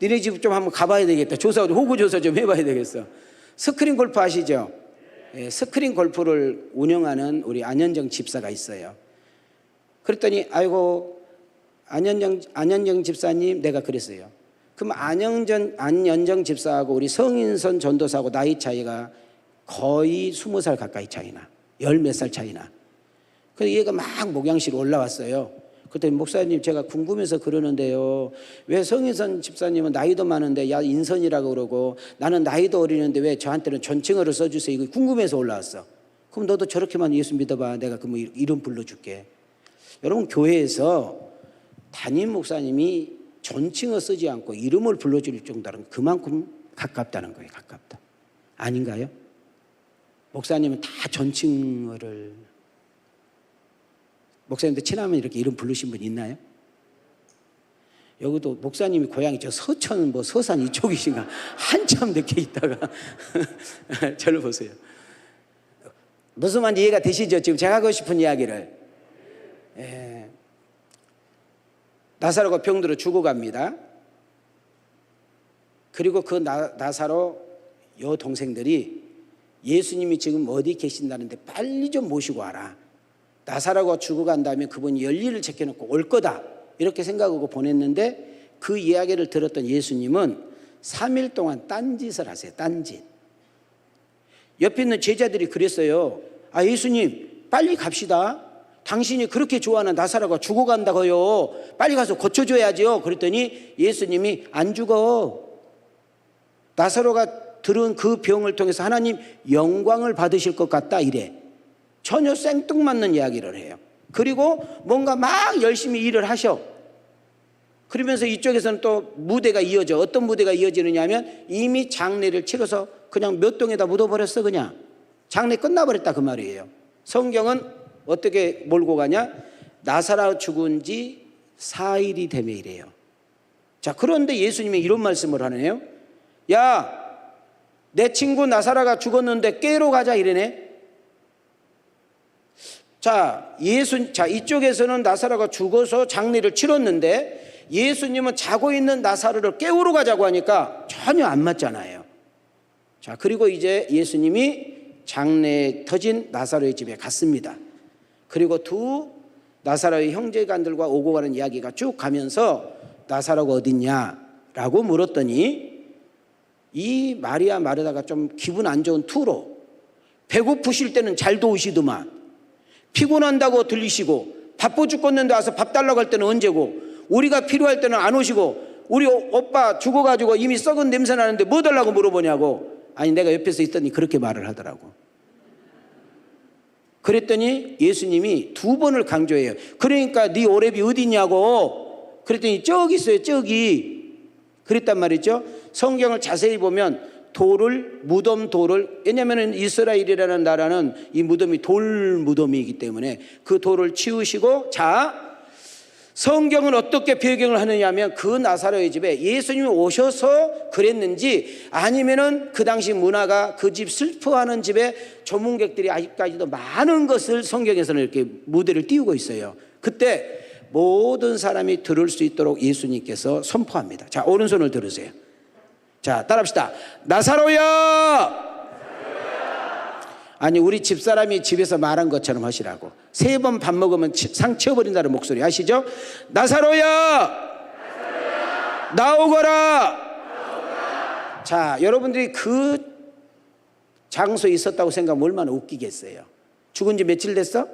니네 집 좀 한번 가봐야 되겠다. 호구 조사 좀 해봐야 되겠어. 스크린 골프 아시죠? 예, 스크린 골프를 운영하는 우리 안현정 집사가 있어요. 그랬더니 아이고 안현정 집사님, 내가 그랬어요. 그럼 안현정 집사하고 우리 성인선 전도사하고 나이 차이가 거의 20살 가까이 차이나, 열 몇 살 차이나. 그래서 얘가 막 목양실에 올라왔어요. 그랬더니 목사님, 제가 궁금해서 그러는데요, 왜 성인선 집사님은 나이도 많은데 야 인선이라고 그러고 나는 나이도 어리는데 왜 저한테는 존칭어를 써주세요, 이거 궁금해서 올라왔어. 그럼 너도 저렇게만 예수 믿어봐, 내가 그럼 이름 불러줄게. 여러분, 교회에서 담임 목사님이 존칭어 쓰지 않고 이름을 불러줄 정도는 그만큼 가깝다는 거예요. 가깝다. 아닌가요? 목사님은 다 존칭어를, 목사님들 친하면 이렇게 이름 부르신 분 있나요? 여기도 목사님이 고향이 저 서천 서산 이쪽이신가 한참 늦게 있다가 저를 보세요. 무슨 말인지 이해가 되시죠? 지금 제가 하고 싶은 이야기를. 나사로가 병들어 죽어갑니다. 그리고 그 나사로 여동생들이 예수님이 지금 어디 계신다는데 빨리 좀 모시고 와라. 나사로가 죽어간 다음에 그분이 열일을 제껴놓고 올 거다, 이렇게 생각하고 보냈는데 그 이야기를 들었던 예수님은 3일 동안 딴짓을 하세요. 딴짓. 옆에 있는 제자들이 그랬어요. 아, 예수님 빨리 갑시다. 당신이 그렇게 좋아하는 나사로가 죽어간다고요. 빨리 가서 고쳐줘야죠. 그랬더니 예수님이 안 죽어. 나사로가 들은 그 병을 통해서 하나님 영광을 받으실 것 같다, 이래. 전혀 생뚱맞는 이야기를 해요. 그리고 뭔가 막 열심히 일을 하셔. 그러면서 이쪽에서는 또 무대가 이어져. 어떤 무대가 이어지느냐 하면 이미 장례를 치러서 그냥 몇 동에다 묻어버렸어. 그냥 장례 끝나버렸다, 그 말이에요. 성경은 어떻게 몰고 가냐? 나사로 죽은 지 4일이 되며 이래요. 자, 그런데 예수님이 이런 말씀을 하네요. 야, 내 친구 나사로가 죽었는데 깨러 가자, 이래네. 자, 이쪽에서는 나사로가 죽어서 장례를 치렀는데 예수님은 자고 있는 나사로를 깨우러 가자고 하니까 전혀 안 맞잖아요. 자, 그리고 이제 예수님이 장례에 터진 나사로의 집에 갔습니다. 그리고 두 나사로의 형제간들과 오고 가는 이야기가 쭉 가면서 나사로가 어딨냐라고 물었더니 이 마리아 마르다가 좀 기분 안 좋은 투로, 배고프실 때는 잘 도우시더만 피곤한다고 들리시고 바빠 죽겠는데 와서 밥 달라고 할 때는 언제고, 우리가 필요할 때는 안 오시고, 우리 오빠 죽어가지고 이미 썩은 냄새 나는데 뭐 달라고 물어보냐고. 아니, 내가 옆에서 있더니 그렇게 말을 하더라고. 그랬더니 예수님이 2번을 강조해요. 그러니까 네 오랩이 어디 있냐고. 그랬더니 저기 있어요, 저기. 그랬단 말이죠. 성경을 자세히 보면 무덤 돌을, 왜냐하면 이스라엘이라는 나라는 이 무덤이 돌 무덤이기 때문에 그 돌을 치우시고, 자, 성경은 어떻게 배경을 하느냐 하면 그 나사로의 집에 예수님이 오셔서 그랬는지, 아니면은 그 당시 문화가 그 집 슬퍼하는 집에 조문객들이 아직까지도 많은 것을 성경에서는 이렇게 무대를 띄우고 있어요. 그때 모든 사람이 들을 수 있도록 예수님께서 선포합니다. 자, 오른손을 들으세요. 자, 따라합시다. 나사로야! 아니, 우리 집사람이 집에서 말한 것처럼 하시라고. 3번 밥 먹으면 상 치워버린다는 목소리 아시죠? 나사로야! 나오거라! 자, 여러분들이 그 장소에 있었다고 생각하면 얼마나 웃기겠어요. 죽은 지 며칠 됐어?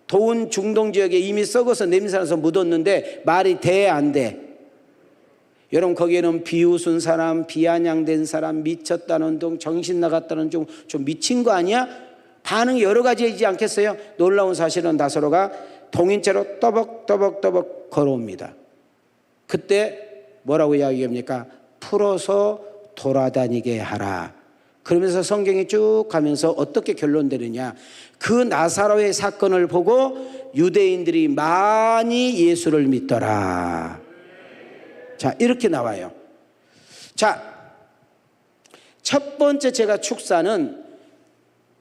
더운 중동 지역에 이미 썩어서 냄새나서 묻었는데 말이 돼, 안 돼? 여러분, 거기에는 비웃은 사람, 비아냥된 사람, 미쳤다는 둥, 정신 나갔다는 둥, 좀 미친 거 아니야? 반응이 여러 가지이지 않겠어요? 놀라운 사실은 나사로가 동인체로 떠벅떠벅떠벅 걸어옵니다. 그때 뭐라고 이야기합니까? 풀어서 돌아다니게 하라. 그러면서 성경이 쭉 가면서 어떻게 결론되느냐, 그 나사로의 사건을 보고 유대인들이 많이 예수를 믿더라. 자, 이렇게 나와요. 자, 첫 번째 제가 축사는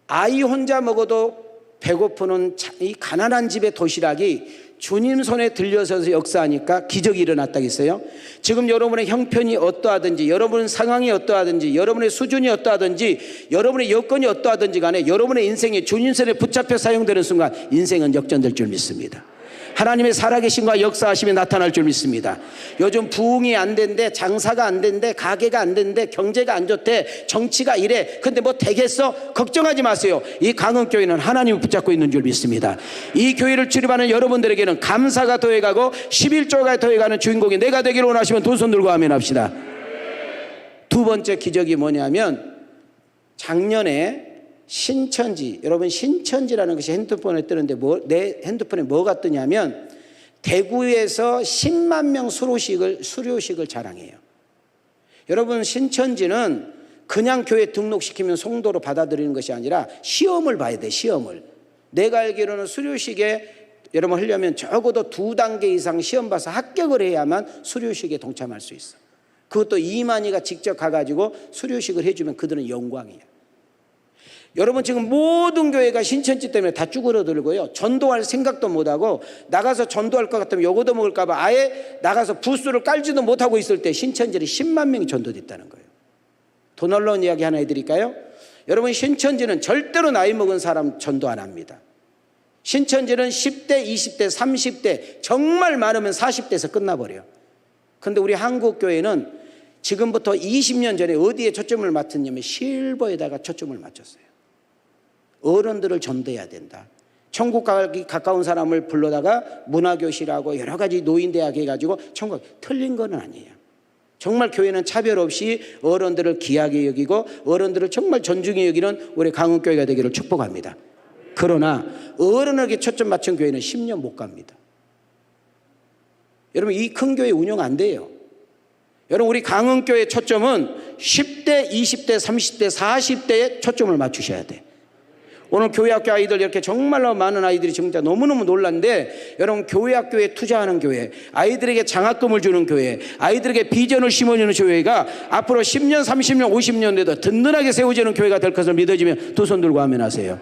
아이 혼자 먹어도 배고프는 이 가난한 집의 도시락이 주님 손에 들려서서 역사하니까 기적이 일어났다고 했어요. 지금 여러분의 형편이 어떠하든지, 여러분의 상황이 어떠하든지, 여러분의 수준이 어떠하든지, 여러분의 여건이 어떠하든지 간에 여러분의 인생이 주님 손에 붙잡혀 사용되는 순간 인생은 역전될 줄 믿습니다. 하나님의 살아계심과 역사하심이 나타날 줄 믿습니다. 요즘 부흥이 안 된대, 장사가 안 된대, 가게가 안 된대, 경제가 안 좋대, 정치가 이래. 근데 뭐 되겠어? 걱정하지 마세요. 이 강흥교회는 하나님을 붙잡고 있는 줄 믿습니다. 이 교회를 출입하는 여러분들에게는 감사가 더해가고 11조가 더해가는 주인공이 내가 되기를 원하시면 두 손 들고 아멘 합시다. 두 번째 기적이 뭐냐면, 작년에 신천지, 여러분 신천지라는 것이 핸드폰에 뜨는데 내 핸드폰에 뭐가 뜨냐면 대구에서 10만 명 수료식을 자랑해요. 여러분 신천지는 그냥 교회 등록시키면 성도로 받아들이는 것이 아니라 시험을 봐야 돼. 시험을. 내가 알기로는 수료식에 여러분 하려면 적어도 2단계 이상 시험 봐서 합격을 해야만 수료식에 동참할 수 있어. 그것도 이만희가 직접 가가지고 수료식을 해주면 그들은 영광이에요. 여러분 지금 모든 교회가 신천지 때문에 다 쭈그러들고요, 전도할 생각도 못하고, 나가서 전도할 것 같으면 요거도 먹을까 봐 아예 나가서 부스를 깔지도 못하고 있을 때 신천지를 10만 명이 전도됐다는 거예요. 더 놀라운 이야기 하나 해드릴까요? 여러분 신천지는 절대로 나이 먹은 사람 전도 안 합니다. 신천지는 10대, 20대, 30대, 정말 많으면 40대에서 끝나버려요. 근데 우리 한국교회는 지금부터 20년 전에 어디에 초점을 맞췄냐면 실버에다가 초점을 맞췄어요. 어른들을 전도해야 된다. 천국 가기 가까운 사람을 불러다가 문화교실하고 여러 가지 노인대학 해가지고 천국, 틀린 건 아니에요. 정말 교회는 차별 없이 어른들을 귀하게 여기고 어른들을 정말 존중해 여기는 우리 강흥교회가 되기를 축복합니다. 그러나 어른에게 초점 맞춘 교회는 10년 못 갑니다. 여러분 이 큰 교회 운영 안 돼요. 여러분 우리 강흥교회 초점은 10대, 20대, 30대, 40대에 초점을 맞추셔야 돼. 오늘 교회학교 아이들 이렇게 정말로 많은 아이들이 진짜 너무너무 놀랐는데, 여러분 교회학교에 투자하는 교회, 아이들에게 장학금을 주는 교회, 아이들에게 비전을 심어주는 교회가 앞으로 10년, 30년, 50년 돼도 든든하게 세워지는 교회가 될 것을 믿어지면 두 손 들고 아멘 하세요.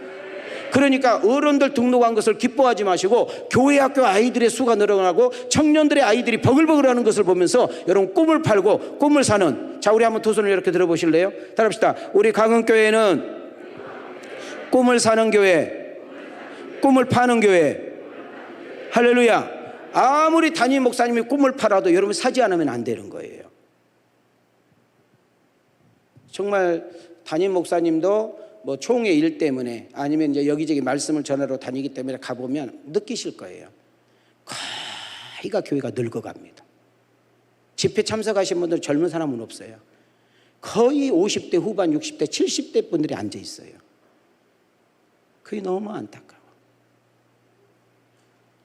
그러니까 어른들 등록한 것을 기뻐하지 마시고 교회학교 아이들의 수가 늘어나고 청년들의 아이들이 버글버글하는 것을 보면서 여러분 꿈을 팔고 꿈을 사는, 자 우리 한번 두 손을 이렇게 들어보실래요? 따라합시다. 우리 강흥교회는 꿈을 사는 교회, 꿈을 파는 교회. 할렐루야. 아무리 담임 목사님이 꿈을 팔아도 여러분 사지 않으면 안 되는 거예요. 정말 담임 목사님도 뭐 총회 일 때문에 아니면 이제 여기저기 말씀을 전하러 다니기 때문에 가보면 느끼실 거예요. 거의가 교회가 늙어갑니다. 집회 참석하신 분들 젊은 사람은 없어요. 거의 50대 후반, 60대, 70대 분들이 앉아 있어요. 그게 너무 안타까워.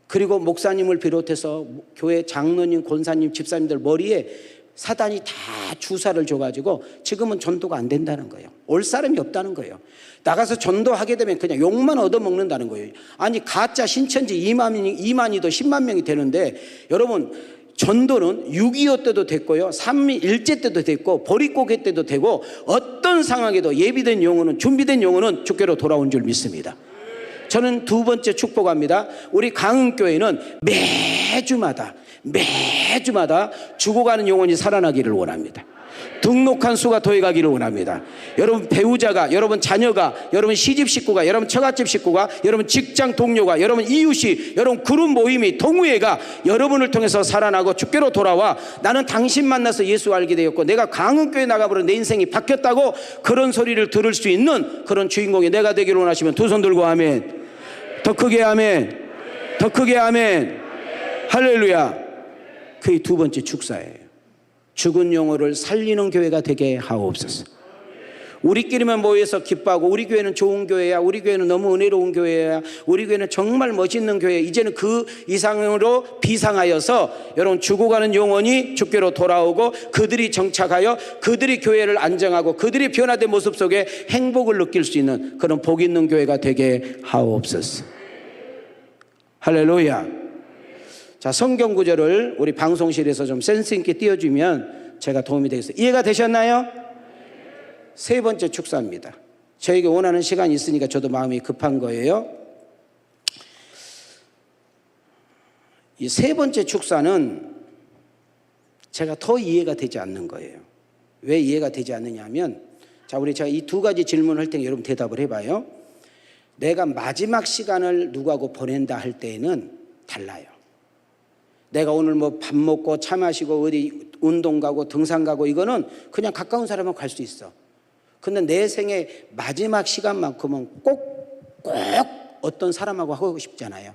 그리고 목사님을 비롯해서 교회 장로님, 권사님, 집사님들 머리에 사단이 다 주사를 줘가지고 지금은 전도가 안 된다는 거예요. 올 사람이 없다는 거예요. 나가서 전도하게 되면 그냥 욕만 얻어먹는다는 거예요. 아니 가짜 신천지 2만이도 10만 명이 되는데, 여러분 전도는 6.25 때도 됐고요, 3.1제 때도 됐고, 보릿고개 때도 되고, 어떤 상황에도 예비된 영혼은, 준비된 영혼은 주께로 돌아온 줄 믿습니다. 저는 두 번째 축복합니다. 우리 강흥교회는 매주마다 죽어가는 영혼이 살아나기를 원합니다. 등록한 수가 더해가기를 원합니다. 여러분 배우자가, 여러분 자녀가, 여러분 시집 식구가, 여러분 처갓집 식구가, 여러분 직장 동료가, 여러분 이웃이, 여러분 그룹 모임이, 동호회가 여러분을 통해서 살아나고 주께로 돌아와 나는 당신 만나서 예수 알게 되었고 내가 강흥교회 나가버려 내 인생이 바뀌었다고 그런 소리를 들을 수 있는 그런 주인공이 내가 되기를 원하시면 두 손 들고 아멘. 더 크게 아멘. 더 크게 아멘. 할렐루야. 그게 두 번째 축사예요. 죽은 영혼을 살리는 교회가 되게 하옵소서. 우리끼리만 모여서 기뻐하고 우리 교회는 좋은 교회야, 우리 교회는 너무 은혜로운 교회야, 우리 교회는 정말 멋있는 교회, 이제는 그 이상으로 비상하여서 여러분 죽어가는 영혼이 주께로 돌아오고 그들이 정착하여 그들이 교회를 안정하고 그들이 변화된 모습 속에 행복을 느낄 수 있는 그런 복 있는 교회가 되게 하옵소서. 할렐루야. 자, 성경 구절을 우리 방송실에서 좀 센스 있게 띄워주면 제가 도움이 되겠어요. 이해가 되셨나요? 세 번째 축사입니다. 저에게 원하는 시간이 있으니까 저도 마음이 급한 거예요. 이 세 번째 축사는 제가 더 이해가 되지 않는 거예요. 왜 이해가 되지 않느냐 하면, 자, 제가 이 두 가지 질문을 할 테니까 여러분 대답을 해봐요. 내가 마지막 시간을 누구하고 보낸다 할 때에는 달라요. 내가 오늘 뭐 밥 먹고 차 마시고 어디 운동 가고 등산 가고 이거는 그냥 가까운 사람은 갈 수 있어. 근데 내 생의 마지막 시간만큼은 꼭 어떤 사람하고 하고 싶잖아요.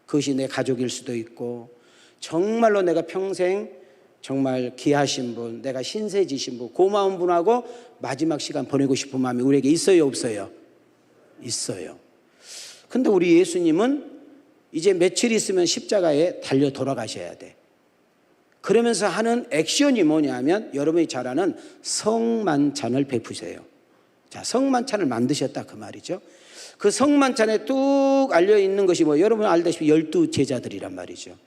그것이 내 가족일 수도 있고, 정말로 내가 평생 정말 귀하신 분, 내가 신세지신 분, 고마운 분하고 마지막 시간 보내고 싶은 마음이 우리에게 있어요, 없어요? 있어요. 근데 우리 예수님은 이제 며칠 있으면 십자가에 달려 돌아가셔야 돼. 그러면서 하는 액션이 뭐냐면, 여러분이 잘 아는 성만찬을 베푸세요. 자, 성만찬을 만드셨다 그 말이죠. 그 성만찬에 뚝 알려 있는 것이 뭐, 여러분 알다시피 12 제자들이란 말이죠.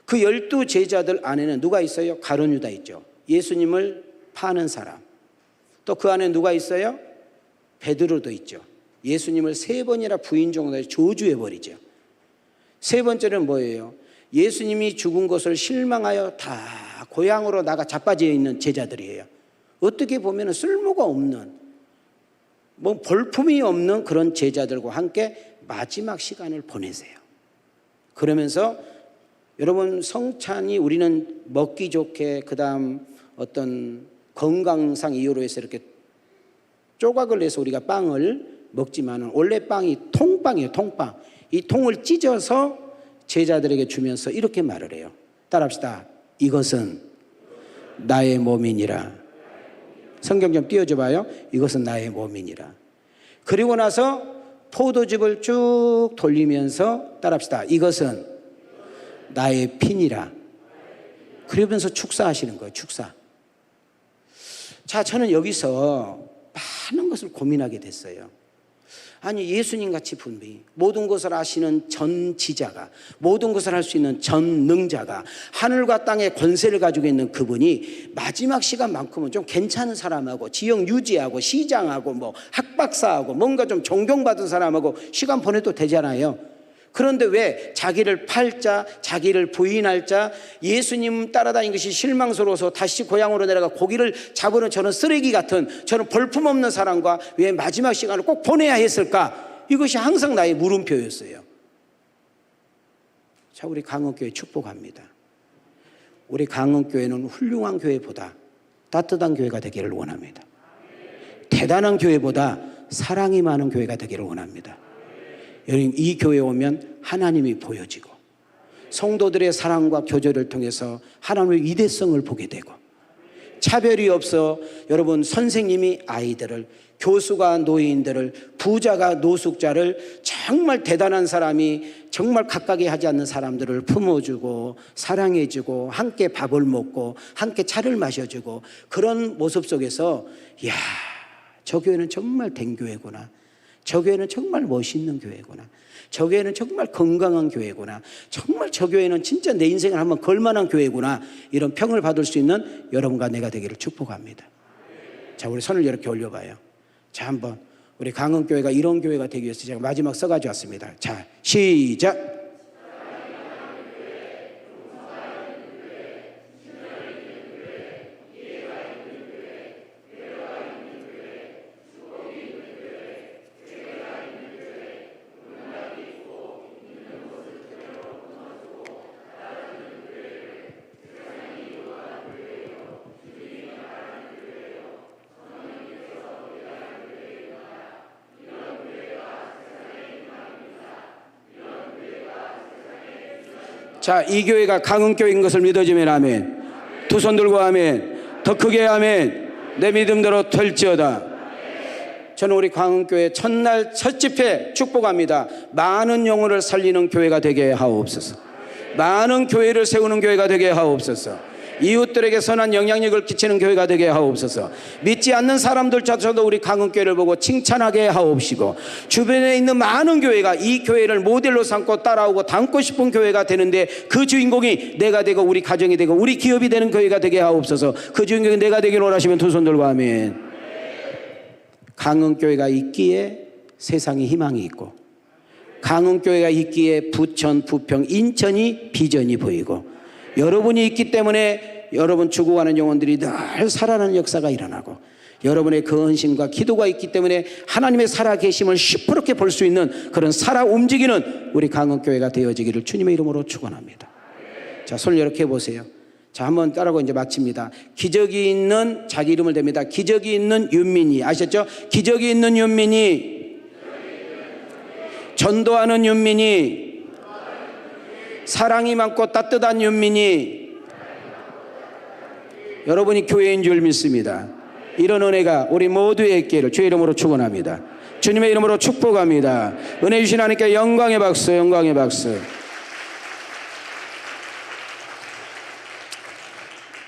그 12 제자들 안에는 누가 있어요? 가룟 유다 있죠. 예수님을 파는 사람. 또 그 안에 누가 있어요? 베드로도 있죠. 예수님을 3번이나 부인 정도에 저주해 버리죠. 세 번째는 뭐예요? 예수님이 죽은 것을 실망하여 다 고향으로 나가 자빠져 있는 제자들이에요. 어떻게 보면 쓸모가 없는, 뭐 볼품이 없는 그런 제자들과 함께 마지막 시간을 보내세요. 그러면서 여러분, 성찬이 우리는 먹기 좋게, 그 다음 어떤 건강상 이유로 해서 이렇게 조각을 내서 우리가 빵을 먹지만은, 원래 빵이 통빵이에요. 통빵. 이 통을 찢어서 제자들에게 주면서 이렇게 말을 해요. 따라합시다. 이것은 나의 몸이니라. 성경 좀 띄워줘 봐요. 이것은 나의 몸이니라. 그리고 나서 포도즙을 쭉 돌리면서 따라합시다. 이것은 나의 피니라. 그러면서 축사하시는 거예요. 축사. 자, 저는 여기서 많은 것을 고민하게 됐어요. 아니, 예수님 같이 분명히 모든 것을 아시는 전지자가, 모든 것을 할 수 있는 전능자가, 하늘과 땅의 권세를 가지고 있는 그분이 마지막 시간만큼은 좀 괜찮은 사람하고, 지역 유지하고, 시장하고, 뭐 학박사하고, 뭔가 좀 존경받은 사람하고 시간 보내도 되잖아요. 그런데 왜 자기를 팔 자, 자기를 부인할 자, 예수님 따라다닌 것이 실망스러워서 다시 고향으로 내려가 고기를 잡으는 저는 쓰레기 같은, 저는 볼품없는 사람과 왜 마지막 시간을 꼭 보내야 했을까? 이것이 항상 나의 물음표였어요. 자, 우리 강원교회 축복합니다. 우리 강원교회는 훌륭한 교회보다 따뜻한 교회가 되기를 원합니다. 대단한 교회보다 사랑이 많은 교회가 되기를 원합니다. 여러분, 이 교회에 오면 하나님이 보여지고, 성도들의 사랑과 교제를 통해서 하나님의 위대성을 보게 되고, 차별이 없어 여러분, 선생님이 아이들을, 교수가 노인들을, 부자가 노숙자를, 정말 대단한 사람이 정말 가까이 하지 않는 사람들을 품어주고 사랑해주고 함께 밥을 먹고 함께 차를 마셔주고, 그런 모습 속에서 이야, 저 교회는 정말 된 교회구나, 저 교회는 정말 멋있는 교회구나, 저 교회는 정말 건강한 교회구나, 정말 저 교회는 진짜 내 인생을 한번 걸만한 교회구나, 이런 평을 받을 수 있는 여러분과 내가 되기를 축복합니다. 자, 우리 손을 이렇게 올려봐요. 자, 한번 우리 강흥교회가 이런 교회가 되기 위해서 제가 마지막 써가지고 왔습니다. 자, 시작. 자, 이 교회가 강흥교회인 것을 믿어주면 아멘. 두 손 들고 아멘. 더 크게 아멘. 내 믿음대로 될지어다. 저는 우리 강흥교회 첫날 첫 집회 축복합니다. 많은 영혼을 살리는 교회가 되게 하옵소서. 많은 교회를 세우는 교회가 되게 하옵소서. 이웃들에게 선한 영향력을 끼치는 교회가 되게 하옵소서. 믿지 않는 사람들조차도 우리 강흥교회를 보고 칭찬하게 하옵시고, 주변에 있는 많은 교회가 이 교회를 모델로 삼고 따라오고 닮고 싶은 교회가 되는데, 그 주인공이 내가 되고 우리 가정이 되고 우리 기업이 되는 교회가 되게 하옵소서. 그 주인공이 내가 되기를 원하시면 두 손 들고 아멘. 강흥교회가 있기에 세상에 희망이 있고, 강흥교회가 있기에 부천, 부평, 인천이 비전이 보이고 여러분이 있기 때문에 여러분 죽어가는 영혼들이 늘 살아나는 역사가 일어나고 여러분의 근심과 기도가 있기 때문에 하나님의 살아계심을 시퍼렇게 볼 수 있는 그런 살아 움직이는 우리 강흥교회가 되어지기를 주님의 이름으로 축원합니다. 자, 손을 이렇게 해보세요. 자, 한번 따라하고 이제 마칩니다. 기적이 있는, 자기 이름을 댑니다. 기적이 있는 윤민이, 아셨죠? 기적이 있는 윤민이, 전도하는 윤민이, 사랑이 많고 따뜻한 윤민이, 여러분이 교회인 줄 믿습니다. 이런 은혜가 우리 모두의 있기를 주의 이름으로 축원합니다. 주님의 이름으로 축복합니다. 은혜 주신 하나님께 영광의 박수, 영광의 박수.